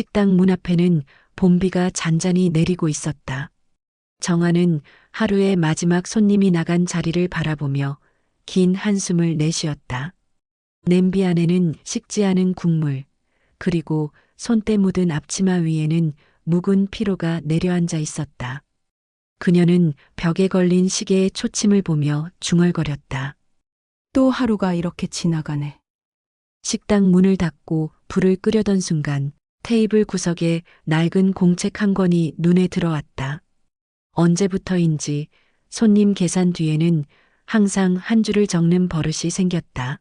식당 문 앞에는 봄비가 잔잔히 내리고 있었다. 정화는 하루의 마지막 손님이 나간 자리를 바라보며 긴 한숨을 내쉬었다. 냄비 안에는 식지 않은 국물, 그리고 손때 묻은 앞치마 위에는 묵은 피로가 내려앉아 있었다. 그녀는 벽에 걸린 시계의 초침을 보며 중얼거렸다. 또 하루가 이렇게 지나가네. 식당 문을 닫고 불을 끄려던 순간 테이블 구석에 낡은 공책 한 권이 눈에 들어왔다. 언제부터인지 손님 계산 뒤에는 항상 한 줄을 적는 버릇이 생겼다.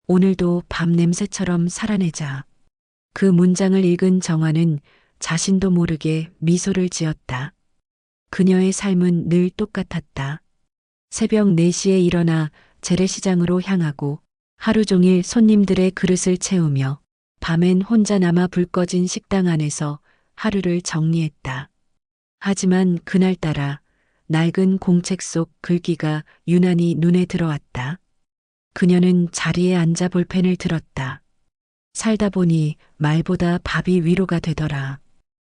오늘도 밤 냄새처럼 살아내자. 그 문장을 읽은 정화는 자신도 모르게 미소를 지었다. 그녀의 삶은 늘 똑같았다. 새벽 4시에 일어나 재래시장으로 향하고 하루 종일 손님들의 그릇을 채우며 밤엔 혼자 남아 불 꺼진 식당 안에서 하루를 정리했다. 하지만 그날따라 낡은 공책 속 글귀가 유난히 눈에 들어왔다. 그녀는 자리에 앉아 볼펜을 들었다. 살다 보니 말보다 밥이 위로가 되더라.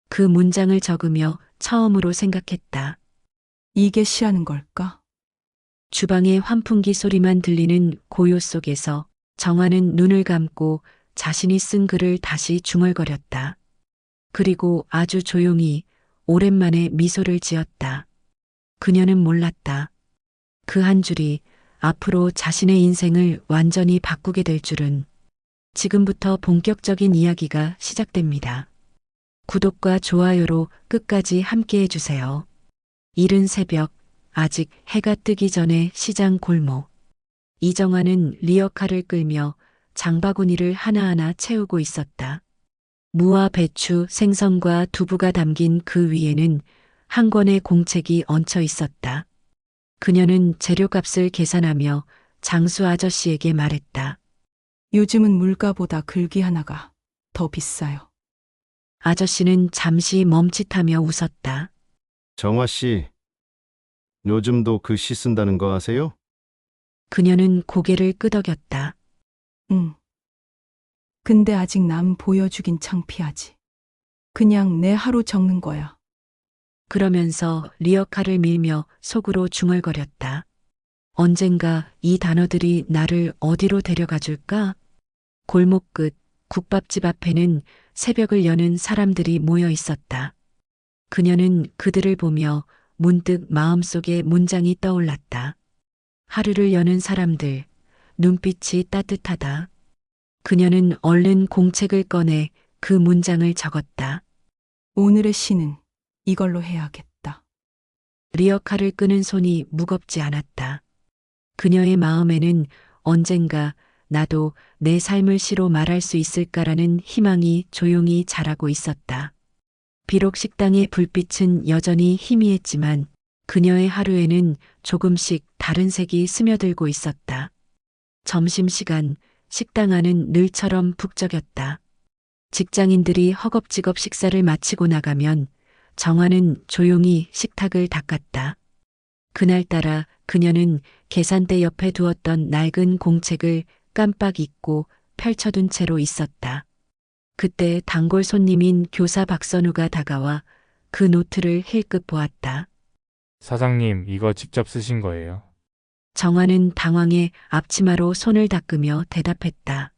그 문장을 적으며 처음으로 생각했다. 이게 시라는 걸까? 주방의 환풍기 소리만 들리는 고요 속에서 정화는 눈을 감고 자신이 쓴 글을 다시 중얼거렸다. 그리고 아주 조용히 오랜만에 미소를 지었다. 그녀는 몰랐다. 그 한 줄이 앞으로 자신의 인생을 완전히 바꾸게 될 줄은. 지금부터 본격적인 이야기가 시작됩니다. 구독과 좋아요로 끝까지 함께 해주세요. 이른 새벽, 아직 해가 뜨기 전에 시장 골목. 이정화는 리어카를 끌며 장바구니를 하나하나 채우고 있었다. 무와 배추, 생선과 두부가 담긴 그 위에는 한 권의 공책이 얹혀 있었다. 그녀는 재료값을 계산하며 장수 아저씨에게 말했다. 요즘은 물가보다 글귀 하나가 더 비싸요. 아저씨는 잠시 멈칫하며 웃었다. 정화 씨, 요즘도 글씨 쓴다는 거 아세요? 그녀는 고개를 끄덕였다. 응. 근데 아직 남 보여주긴 창피하지. 그냥 내 하루 적는 거야. 그러면서 리어카를 밀며 속으로 중얼거렸다. 언젠가 이 단어들이 나를 어디로 데려가 줄까? 골목 끝 국밥집 앞에는 새벽을 여는 사람들이 모여 있었다. 그녀는 그들을 보며 문득 마음속에 문장이 떠올랐다. 하루를 여는 사람들, 눈빛이 따뜻하다. 그녀는 얼른 공책을 꺼내 그 문장을 적었다. 오늘의 시는 이걸로 해야겠다. 리어카를 끄는 손이 무겁지 않았다. 그녀의 마음에는 언젠가 나도 내 삶을 시로 말할 수 있을까라는 희망이 조용히 자라고 있었다. 비록 식당의 불빛은 여전히 희미했지만 그녀의 하루에는 조금씩 다른 색이 스며들고 있었다. 점심시간 식당 안은 늘처럼 북적였다. 직장인들이 허겁지겁 식사를 마치고 나가면 정화는 조용히 식탁을 닦았다. 그날따라 그녀는 계산대 옆에 두었던 낡은 공책을 깜빡 잊고 펼쳐둔 채로 있었다. 그때 단골 손님인 교사 박선우가 다가와 그 노트를 힐끗 보았다. 사장님, 이거 직접 쓰신 거예요? 정화는 당황해 앞치마로 손을 닦으며 대답했다.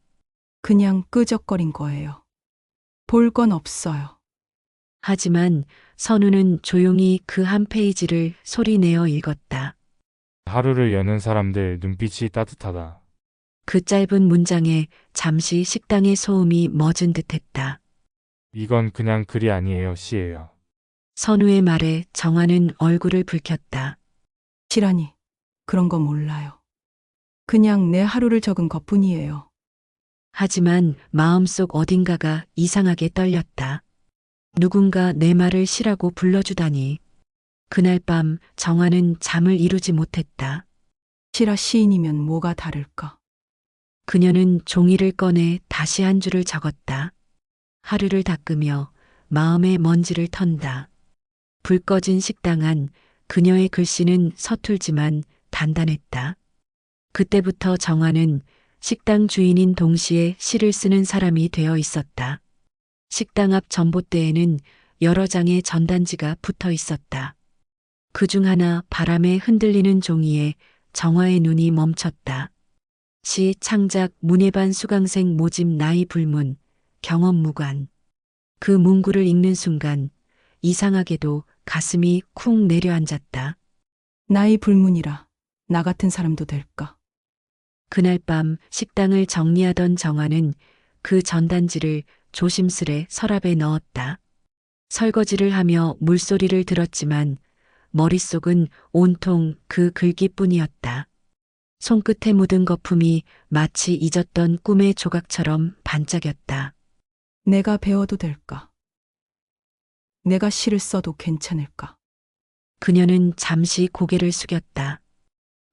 그냥 끄적거린 거예요. 볼 건 없어요. 하지만 선우는 조용히 그 한 페이지를 소리내어 읽었다. 하루를 여는 사람들 눈빛이 따뜻하다. 그 짧은 문장에 잠시 식당의 소음이 멎은 듯했다. 이건 그냥 글이 아니에요, 시예요. 선우의 말에 정화는 얼굴을 붉혔다. 시라니, 그런 거 몰라요. 그냥 내 하루를 적은 것뿐이에요. 하지만 마음속 어딘가가 이상하게 떨렸다. 누군가 내 말을 시라고 불러주다니. 그날 밤 정화는 잠을 이루지 못했다. 시라 시인이면 뭐가 다를까? 그녀는 종이를 꺼내 다시 한 줄을 적었다. 하루를 닦으며 마음의 먼지를 턴다. 불 꺼진 식당 안 그녀의 글씨는 서툴지만 단단했다. 그때부터 정화는 식당 주인인 동시에 시를 쓰는 사람이 되어 있었다. 식당 앞 전봇대에는 여러 장의 전단지가 붙어 있었다. 그중 하나 바람에 흔들리는 종이에 정화의 눈이 멈췄다. 시 창작 문예반 수강생 모집 나이 불문, 경험 무관. 그 문구를 읽는 순간 이상하게도 가슴이 쿵 내려앉았다. 나이 불문이라 나 같은 사람도 될까? 그날 밤 식당을 정리하던 정화는 그 전단지를 조심스레 서랍에 넣었다. 설거지를 하며 물소리를 들었지만 머릿속은 온통 그 글귀뿐이었다. 손끝에 묻은 거품이 마치 잊었던 꿈의 조각처럼 반짝였다. 내가 배워도 될까? 내가 시를 써도 괜찮을까? 그녀는 잠시 고개를 숙였다.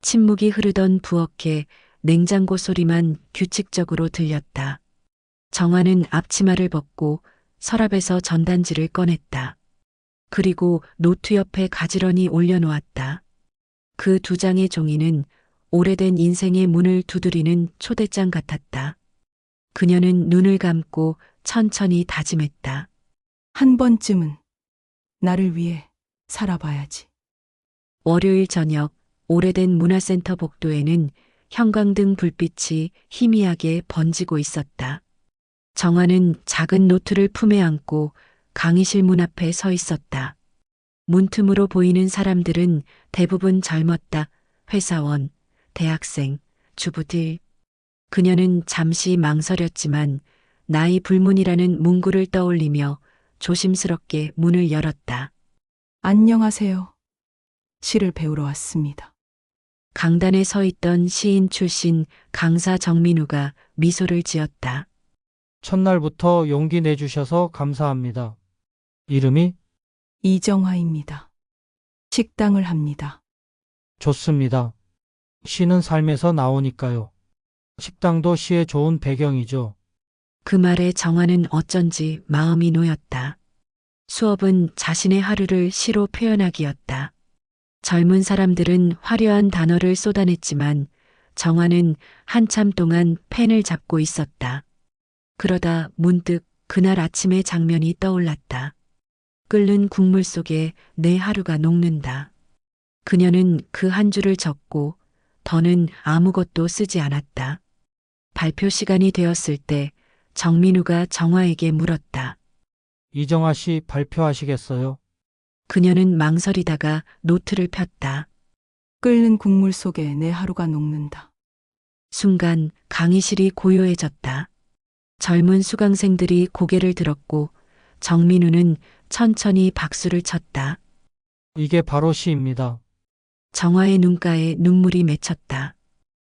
침묵이 흐르던 부엌에 냉장고 소리만 규칙적으로 들렸다. 정화는 앞치마를 벗고 서랍에서 전단지를 꺼냈다. 그리고 노트 옆에 가지런히 올려놓았다. 그 두 장의 종이는 오래된 인생의 문을 두드리는 초대장 같았다. 그녀는 눈을 감고 천천히 다짐했다. 한 번쯤은 나를 위해 살아봐야지. 월요일 저녁 오래된 문화센터 복도에는 형광등 불빛이 희미하게 번지고 있었다. 정화는 작은 노트를 품에 안고 강의실 문 앞에 서 있었다. 문틈으로 보이는 사람들은 대부분 젊었다. 회사원, 대학생, 주부들. 그녀는 잠시 망설였지만 나이 불문이라는 문구를 떠올리며 조심스럽게 문을 열었다. 안녕하세요. 시를 배우러 왔습니다. 강단에 서 있던 시인 출신 강사 정민우가 미소를 지었다. 첫날부터 용기 내주셔서 감사합니다. 이름이 이정화입니다. 식당을 합니다. 좋습니다. 시는 삶에서 나오니까요. 식당도 시의 좋은 배경이죠. 그 말에 정화는 어쩐지 마음이 놓였다. 수업은 자신의 하루를 시로 표현하기였다. 젊은 사람들은 화려한 단어를 쏟아냈지만 정화는 한참 동안 펜을 잡고 있었다. 그러다 문득 그날 아침의 장면이 떠올랐다. 끓는 국물 속에 내 하루가 녹는다. 그녀는 그 한 줄을 적고 더는 아무것도 쓰지 않았다. 발표 시간이 되었을 때 정민우가 정화에게 물었다. 이정아 씨 발표하시겠어요? 그녀는 망설이다가 노트를 폈다. 끓는 국물 속에 내 하루가 녹는다. 순간 강의실이 고요해졌다. 젊은 수강생들이 고개를 들었고 정민우는 천천히 박수를 쳤다. 이게 바로 시입니다. 정화의 눈가에 눈물이 맺혔다.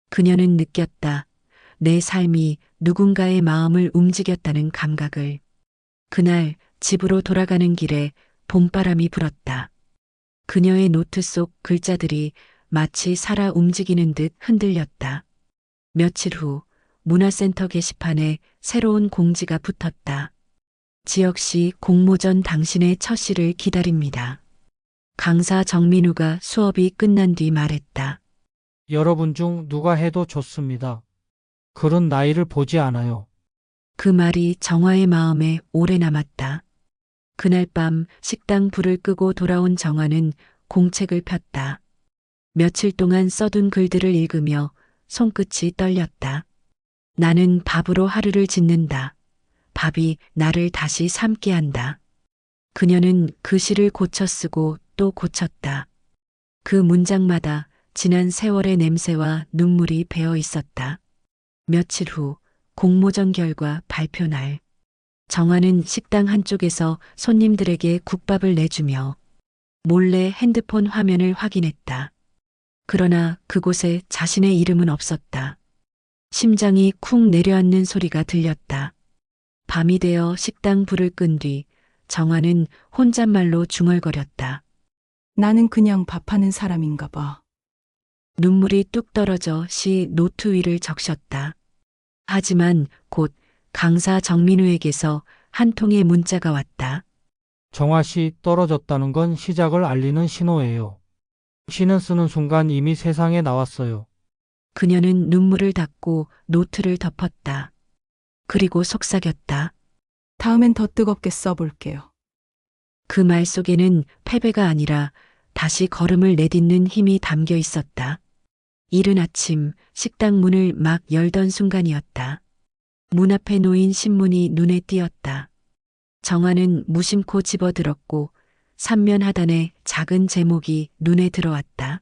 그녀는 느꼈다. 내 삶이 누군가의 마음을 움직였다는 감각을. 그날 집으로 돌아가는 길에 봄바람이 불었다. 그녀의 노트 속 글자들이 마치 살아 움직이는 듯 흔들렸다. 며칠 후 문화센터 게시판에 새로운 공지가 붙었다. 지역시 공모전 당신의 첫 시를 기다립니다. 강사 정민우가 수업이 끝난 뒤 말했다. 여러분 중 누가 해도 좋습니다. 글은 나이를 보지 않아요. 그 말이 정화의 마음에 오래 남았다. 그날 밤 식당 불을 끄고 돌아온 정화는 공책을 폈다. 며칠 동안 써둔 글들을 읽으며 손끝이 떨렸다. 나는 밥으로 하루를 짓는다. 밥이 나를 다시 삶게 한다. 그녀는 그 시를 고쳐 쓰고 또 고쳤다. 그 문장마다 지난 세월의 냄새와 눈물이 배어 있었다. 며칠 후 공모전 결과 발표 날. 정화는 식당 한쪽에서 손님들에게 국밥을 내주며 몰래 핸드폰 화면을 확인했다. 그러나 그곳에 자신의 이름은 없었다. 심장이 쿵 내려앉는 소리가 들렸다. 밤이 되어 식당 불을 끈 뒤 정화는 혼잣말로 중얼거렸다. 나는 그냥 밥하는 사람인가 봐. 눈물이 뚝 떨어져 시 노트 위를 적셨다. 하지만 곧 강사 정민우에게서 한 통의 문자가 왔다. 정아 씨 떨어졌다는 건 시작을 알리는 신호예요. 시는 쓰는 순간 이미 세상에 나왔어요. 그녀는 눈물을 닦고 노트를 덮었다. 그리고 속삭였다. 다음엔 더 뜨겁게 써볼게요. 그 말 속에는 패배가 아니라 다시 걸음을 내딛는 힘이 담겨 있었다. 이른 아침 식당 문을 막 열던 순간이었다. 문 앞에 놓인 신문이 눈에 띄었다. 정화는 무심코 집어들었고 3면 하단에 작은 제목이 눈에 들어왔다.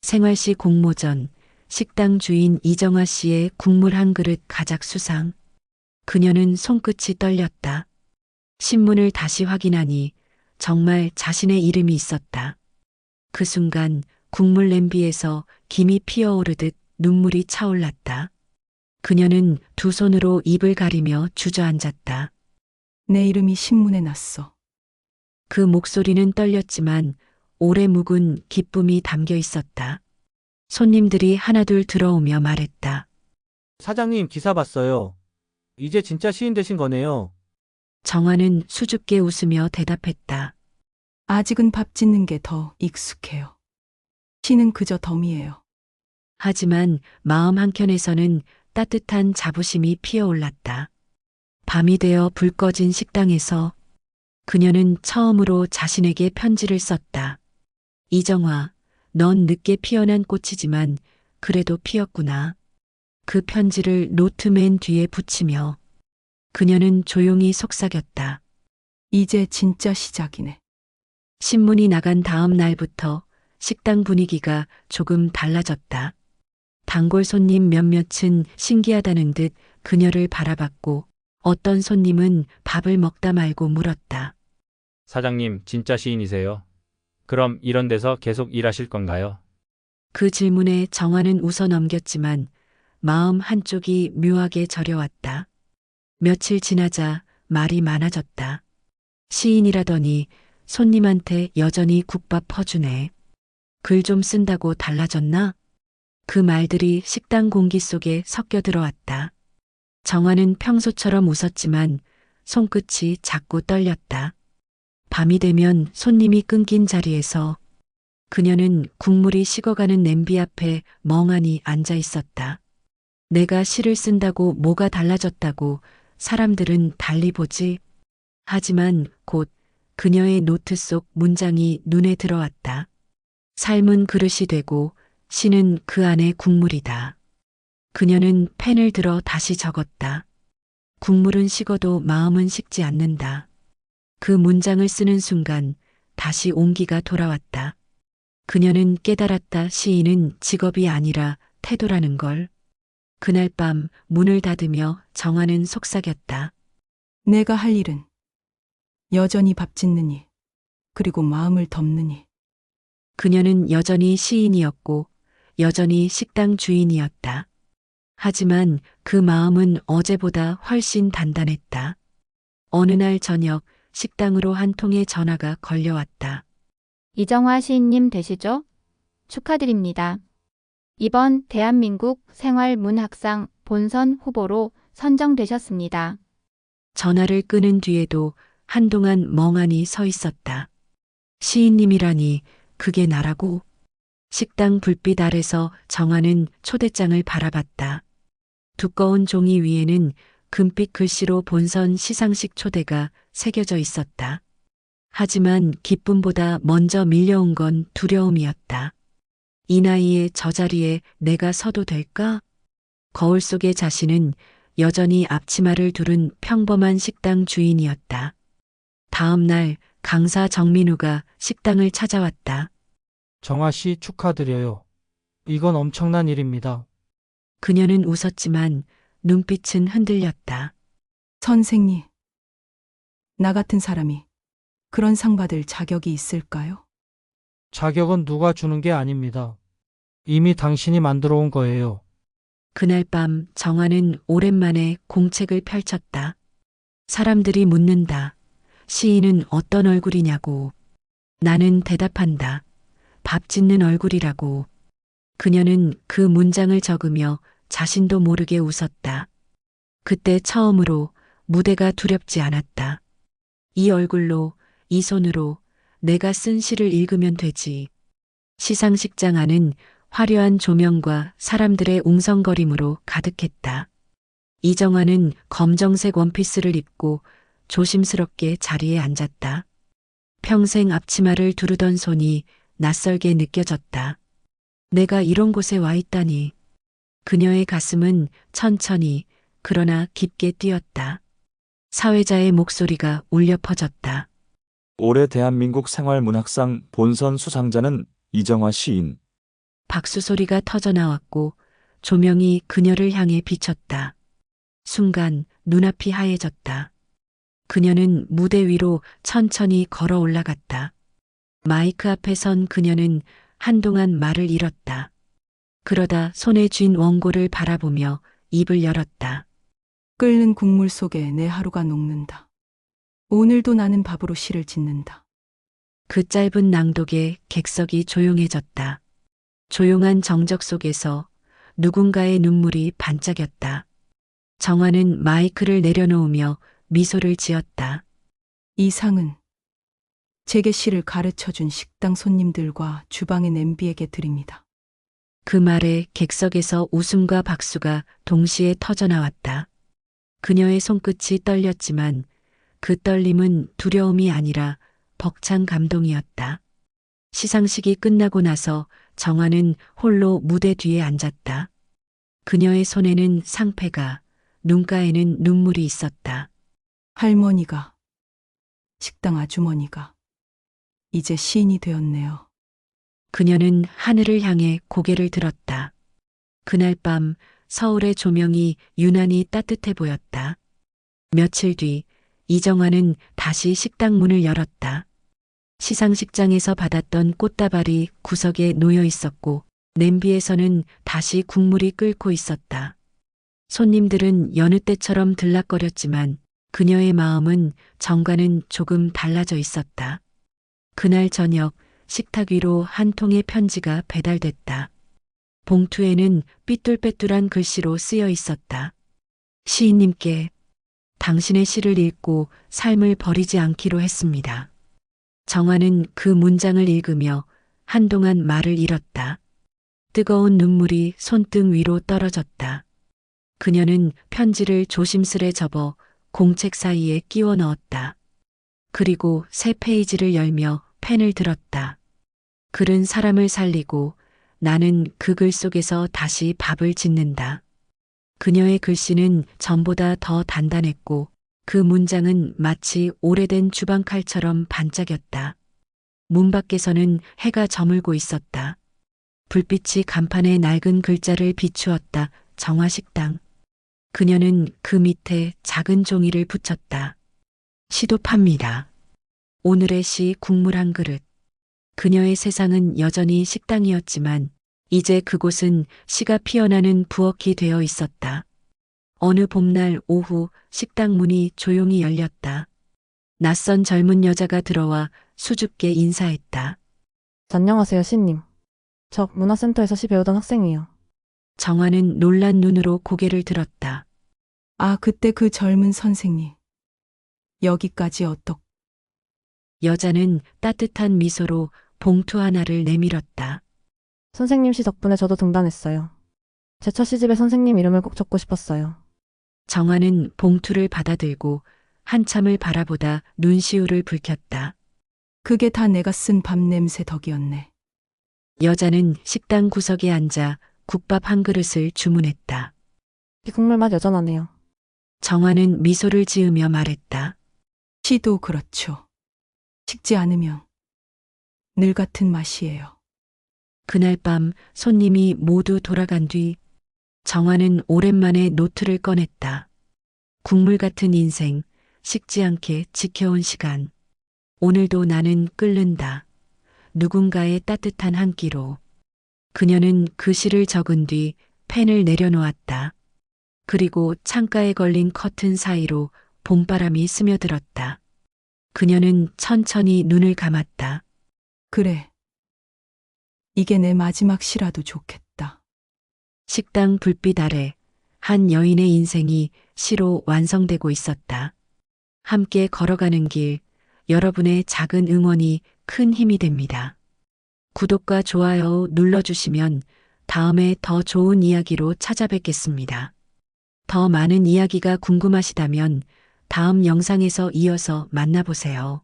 생활시 공모전, 식당 주인 이정화 씨의 국물 한 그릇 가작 수상. 그녀는 손끝이 떨렸다. 신문을 다시 확인하니 정말 자신의 이름이 있었다. 그 순간 국물 냄비에서 김이 피어오르듯 눈물이 차올랐다. 그녀는 두 손으로 입을 가리며 주저앉았다. 내 이름이 신문에 났어. 그 목소리는 떨렸지만 오래 묵은 기쁨이 담겨 있었다. 손님들이 하나둘 들어오며 말했다. 사장님 기사 봤어요. 이제 진짜 시인 되신 거네요. 정화는 수줍게 웃으며 대답했다. 아직은 밥 짓는 게 더 익숙해요. 시는 그저 덤이에요. 하지만 마음 한켠에서는 따뜻한 자부심이 피어올랐다. 밤이 되어 불 꺼진 식당에서 그녀는 처음으로 자신에게 편지를 썼다. 이정화, 넌 늦게 피어난 꽃이지만 그래도 피었구나. 그 편지를 노트 맨 뒤에 붙이며 그녀는 조용히 속삭였다. 이제 진짜 시작이네. 신문이 나간 다음 날부터 식당 분위기가 조금 달라졌다. 단골 손님 몇몇은 신기하다는 듯 그녀를 바라봤고 어떤 손님은 밥을 먹다 말고 물었다. 사장님 진짜 시인이세요? 그럼 이런 데서 계속 일하실 건가요? 그 질문에 정화는 웃어 넘겼지만 마음 한쪽이 묘하게 저려왔다. 며칠 지나자 말이 많아졌다. 시인이라더니 손님한테 여전히 국밥 퍼주네. 글 좀 쓴다고 달라졌나? 그 말들이 식당 공기 속에 섞여 들어왔다. 정화는 평소처럼 웃었지만 손끝이 자꾸 떨렸다. 밤이 되면 손님이 끊긴 자리에서 그녀는 국물이 식어가는 냄비 앞에 멍하니 앉아 있었다. 내가 시를 쓴다고 뭐가 달라졌다고 사람들은 달리 보지. 하지만 곧 그녀의 노트 속 문장이 눈에 들어왔다. 삶은 그릇이 되고 시는 그 안에 국물이다. 그녀는 펜을 들어 다시 적었다. 국물은 식어도 마음은 식지 않는다. 그 문장을 쓰는 순간 다시 온기가 돌아왔다. 그녀는 깨달았다. 시인은 직업이 아니라 태도라는 걸. 그날 밤 문을 닫으며 정화는 속삭였다. 내가 할 일은 여전히 밥 짓는 일, 그리고 마음을 덮는 일. 그녀는 여전히 시인이었고 여전히 식당 주인이었다. 하지만 그 마음은 어제보다 훨씬 단단했다. 어느 날 저녁 식당으로 한 통의 전화가 걸려왔다. 이정화 시인님 되시죠? 축하드립니다. 이번 대한민국 생활문학상 본선 후보로 선정되셨습니다. 전화를 끊은 뒤에도 한동안 멍하니 서 있었다. 시인님이라니 그게 나라고? 식당 불빛 아래서 정화는 초대장을 바라봤다. 두꺼운 종이 위에는 금빛 글씨로 본선 시상식 초대가 새겨져 있었다. 하지만 기쁨보다 먼저 밀려온 건 두려움이었다. 이 나이에 저 자리에 내가 서도 될까? 거울 속의 자신은 여전히 앞치마를 두른 평범한 식당 주인이었다. 다음 날 강사 정민우가 식당을 찾아왔다. 정화 씨 축하드려요. 이건 엄청난 일입니다. 그녀는 웃었지만 눈빛은 흔들렸다. 선생님, 나 같은 사람이 그런 상 받을 자격이 있을까요? 자격은 누가 주는 게 아닙니다. 이미 당신이 만들어 온 거예요. 그날 밤 정화는 오랜만에 공책을 펼쳤다. 사람들이 묻는다. 시인은 어떤 얼굴이냐고. 나는 대답한다. 밥 짓는 얼굴이라고. 그녀는 그 문장을 적으며 자신도 모르게 웃었다. 그때 처음으로 무대가 두렵지 않았다. 이 얼굴로, 이 손으로 내가 쓴 시를 읽으면 되지. 시상식장 안은 화려한 조명과 사람들의 웅성거림으로 가득했다. 이정화는 검정색 원피스를 입고 조심스럽게 자리에 앉았다. 평생 앞치마를 두르던 손이 낯설게 느껴졌다. 내가 이런 곳에 와 있다니. 그녀의 가슴은 천천히 그러나 깊게 뛰었다. 사회자의 목소리가 울려 퍼졌다. 올해 대한민국 생활문학상 본선 수상자는 이정화 시인. 박수 소리가 터져 나왔고 조명이 그녀를 향해 비쳤다. 순간 눈앞이 하얘졌다. 그녀는 무대 위로 천천히 걸어 올라갔다. 마이크 앞에 선 그녀는 한동안 말을 잃었다. 그러다 손에 쥔 원고를 바라보며 입을 열었다. 끓는 국물 속에 내 하루가 녹는다. 오늘도 나는 밥으로 시를 짓는다. 그 짧은 낭독에 객석이 조용해졌다. 조용한 정적 속에서 누군가의 눈물이 반짝였다. 정화는 마이크를 내려놓으며 미소를 지었다. 이 상은 제게 시를 가르쳐준 식당 손님들과 주방의 냄비에게 드립니다. 그 말에 객석에서 웃음과 박수가 동시에 터져나왔다. 그녀의 손끝이 떨렸지만 그 떨림은 두려움이 아니라 벅찬 감동이었다. 시상식이 끝나고 나서 정화는 홀로 무대 뒤에 앉았다. 그녀의 손에는 상패가, 눈가에는 눈물이 있었다. 할머니가, 식당 아주머니가 이제 시인이 되었네요. 그녀는 하늘을 향해 고개를 들었다. 그날 밤 서울의 조명이 유난히 따뜻해 보였다. 며칠 뒤 이정화는 다시 식당 문을 열었다. 시상식장에서 받았던 꽃다발이 구석에 놓여 있었고 냄비에서는 다시 국물이 끓고 있었다. 손님들은 여느 때처럼 들락거렸지만 그녀의 마음은 정과는 조금 달라져 있었다. 그날 저녁 식탁 위로 한 통의 편지가 배달됐다. 봉투에는 삐뚤빼뚤한 글씨로 쓰여 있었다. 시인님께 당신의 시를 읽고 삶을 버리지 않기로 했습니다. 정화는 그 문장을 읽으며 한동안 말을 잃었다. 뜨거운 눈물이 손등 위로 떨어졌다. 그녀는 편지를 조심스레 접어 공책 사이에 끼워 넣었다. 그리고 새 페이지를 열며 펜을 들었다. 글은 사람을 살리고 나는 그 글 속에서 다시 밥을 짓는다. 그녀의 글씨는 전보다 더 단단했고 그 문장은 마치 오래된 주방칼처럼 반짝였다. 문 밖에서는 해가 저물고 있었다. 불빛이 간판에 낡은 글자를 비추었다. 정화식당. 그녀는 그 밑에 작은 종이를 붙였다. 시도 팝니다. 오늘의 시 국물 한 그릇. 그녀의 세상은 여전히 식당이었지만 이제 그곳은 시가 피어나는 부엌이 되어 있었다. 어느 봄날 오후 식당 문이 조용히 열렸다. 낯선 젊은 여자가 들어와 수줍게 인사했다. 안녕하세요, 시님. 저 문화센터에서 시 배우던 학생이에요. 정화는 놀란 눈으로 고개를 들었다. 아, 그때 그 젊은 선생님. 여기까지 어떻게? 여자는 따뜻한 미소로 봉투 하나를 내밀었다. 선생님 시 덕분에 저도 등단했어요. 제 첫 시집에 선생님 이름을 꼭 적고 싶었어요. 정화는 봉투를 받아들고 한참을 바라보다 눈시울을 붉혔다. 그게 다 내가 쓴 밥 냄새 덕이었네. 여자는 식당 구석에 앉아 국밥 한 그릇을 주문했다. 이 국물 맛 여전하네요. 정화는 미소를 지으며 말했다. 시도 그렇죠. 식지 않으면 늘 같은 맛이에요. 그날 밤 손님이 모두 돌아간 뒤 정화는 오랜만에 노트를 꺼냈다. 국물 같은 인생, 식지 않게 지켜온 시간. 오늘도 나는 끓는다. 누군가의 따뜻한 한 끼로. 그녀는 그 시를 적은 뒤 펜을 내려놓았다. 그리고 창가에 걸린 커튼 사이로 봄바람이 스며들었다. 그녀는 천천히 눈을 감았다. 그래. 이게 내 마지막 시라도 좋겠다. 식당 불빛 아래 한 여인의 인생이 시로 완성되고 있었다. 함께 걸어가는 길, 여러분의 작은 응원이 큰 힘이 됩니다. 구독과 좋아요 눌러주시면 다음에 더 좋은 이야기로 찾아뵙겠습니다. 더 많은 이야기가 궁금하시다면 다음 영상에서 이어서 만나보세요.